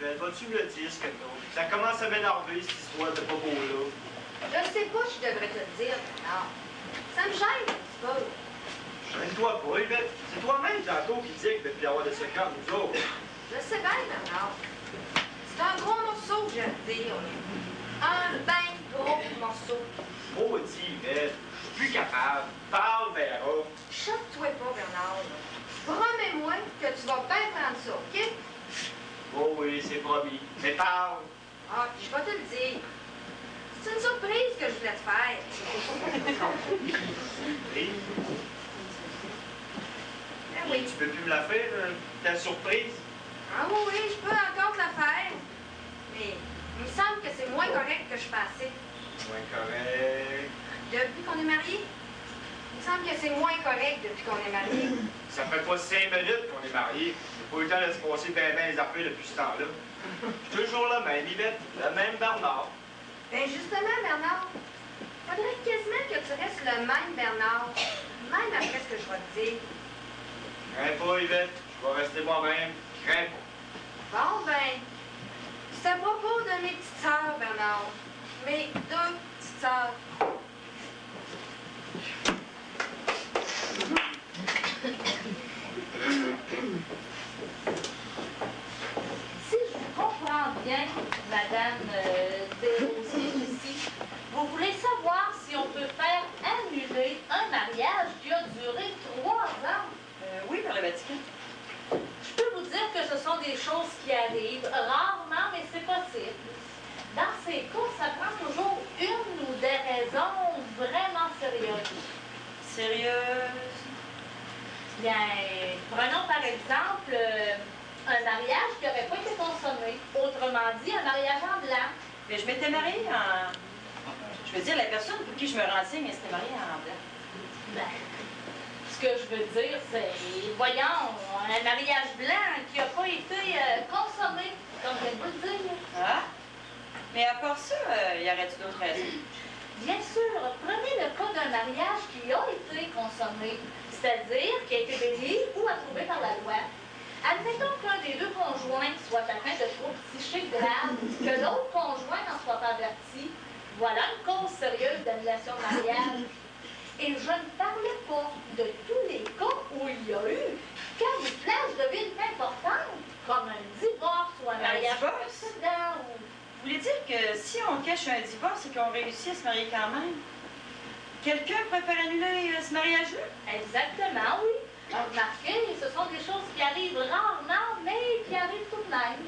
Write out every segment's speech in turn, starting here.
Yvette, vas-tu me le dire, ce que t'as? Ça commence à m'énerver, cette histoire de pas beau, là. Je sais pas, je devrais te le dire, Bernard. Ça me gêne un petit peu. Gêne-toi pas, Yvette. C'est toi-même, tantôt, qui disait qu'il devait y avoir des secrets entre nous autres. Je sais bien, Bernard. C'est un gros morceau que je vais te dire. Un ben gros morceau. Maudit, Yvette. Je suis plus capable. Parle, Vera. Choque-toi pas, Bernard. Promets-moi que tu vas bien prendre ça, OK? Oh oui, c'est promis. Mais parle. Ah, puis je vais te le dire. C'est une surprise que je voulais te faire. Oui. Ben oui. Tu peux plus me la faire, ta surprise? Ah oui, oui, je peux encore te la faire. Mais il me semble que c'est moins correct que je pensais. Ouais, correct. Depuis qu'on est mariés? Il me semble que c'est moins correct depuis qu'on est mariés. Ça fait pas 5 minutes qu'on est mariés. J'ai pas eu le temps de se passer bien les affaires depuis ce temps-là. Je suis toujours le même, Yvette. Le même Bernard. Ben justement, Bernard, faudrait quasiment que tu restes le même Bernard. Même après ce que je vais te dire. Crains pas, Yvette. Je vais rester moi-même. Crains pas. Bon, ben, c'est à propos de mes petites sœurs, Bernard. Mes deux petites sœurs. Si je comprends bien, Madame Desrosiers ici, vous voulez savoir si on peut faire annuler un mariage qui a duré 3 ans? Oui, par le Vatican. Je peux vous dire que ce sont des choses qui arrivent rarement, mais c'est possible. Dans ces cas, ça prend toujours une ou des raisons vraiment sérieuses. Sérieuse? Bien, prenons par exemple un mariage qui n'aurait pas été consommé. Autrement dit, un mariage en blanc. Mais je m'étais mariée en... Je veux dire, la personne pour qui je me renseigne, elle s'était mariée en blanc. Ben, ce que je veux dire, c'est, voyons, un mariage blanc qui n'a pas été consommé, comme je viens de vous le dire. Ah? Mais à part ça, y aurait-il d'autres raisons? Bien sûr, prenez le cas d'un mariage qui a été consommé, c'est-à-dire qui a été béni ou approuvé par la loi. Admettons qu'un des deux conjoints soit atteint de troubles psychiques graves, que l'autre conjoint n'en soit pas averti. Voilà une cause sérieuse d'annulation de mariage. Et je ne parlais pas de tous les cas où il y a eu camouflage de ville importante, comme un divorce ou un mariage précédent. Vous voulez dire que si on cache un divorce, c'est qu'on réussit à se marier quand même? Quelqu'un préfère annuler ce mariage-là? Exactement, oui. Remarquez, ce sont des choses qui arrivent rarement, mais qui arrivent tout de même.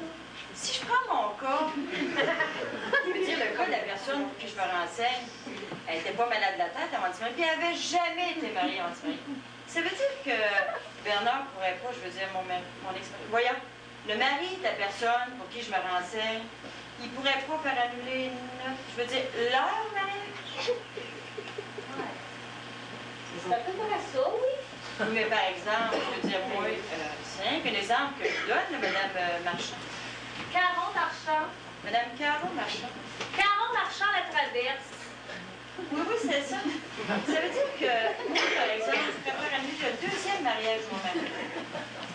Si je prends mon cas, je veux dire le cas de la personne pour qui je me renseigne, elle n'était pas malade de la tête avant de se marier, puis elle n'avait jamais été mariée avant de se marier. Ça veut dire que Bernard ne pourrait pas, je veux dire, mon expérience. Voyons, le mari de la personne pour qui je me renseigne, il ne pourrait pas faire annuler je veux dire, leur mariage. Ouais. C'est à peu près ça, oui. Mais par exemple, je veux dire, moi, c'est un exemple que je donne, là, Mme Marchand. Caron Marchand. Madame Caron Marchand. Caron Marchand la traverse. Oui, oui, c'est ça. Ça veut dire que, moi, par exemple, je préfère annuler le deuxième mariage de mon mari.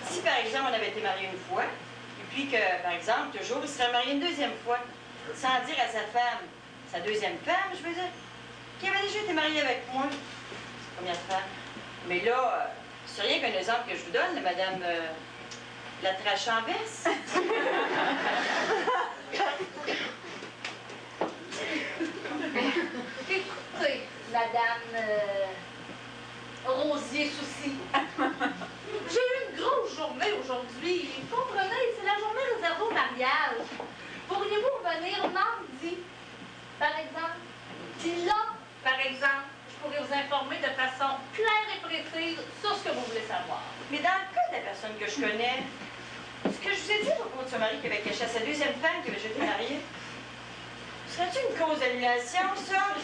Si, par exemple, on avait été mariés une fois, et puis que, par exemple, toujours, il serait marié une deuxième fois, sans dire à sa femme, sa deuxième femme, je veux dire, qui avait déjà été mariée avec moi, sa première femme. Mais là, c'est rien qu'un exemple que je vous donne, Madame la Trachamverse. Écoutez, Madame Rosier Souci, j'ai eu une grosse journée aujourd'hui. Vous comprenez, c'est la journée réservée au mariage. Pourriez-vous revenir mardi, par exemple? Puis là, par exemple, je pourrais vous informer de façon claire et précise sur ce que vous voulez savoir. Mais dans le cas de la personne que je connais, ce que je vous ai dit à propos de son mari qui avait caché à sa deuxième femme qui avait jeté mariée, serait-ce une cause d'annulation, ça?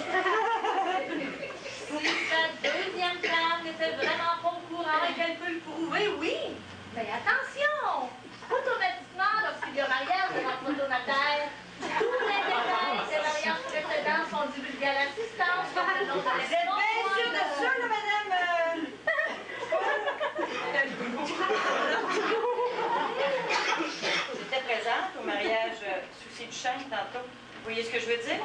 Si sa deuxième femme n'était vraiment pas au courant et qu'elle peut le prouver, oui. Mais attention! Automatiquement, lorsqu'il y a mariage devant le protonotaire, tous les détails des mariages précédents sont divulgués à l'assistance. Vous êtes bien sûre de ça, là, madame? J'étais présente au mariage du chêne tantôt. Vous voyez ce que je veux dire?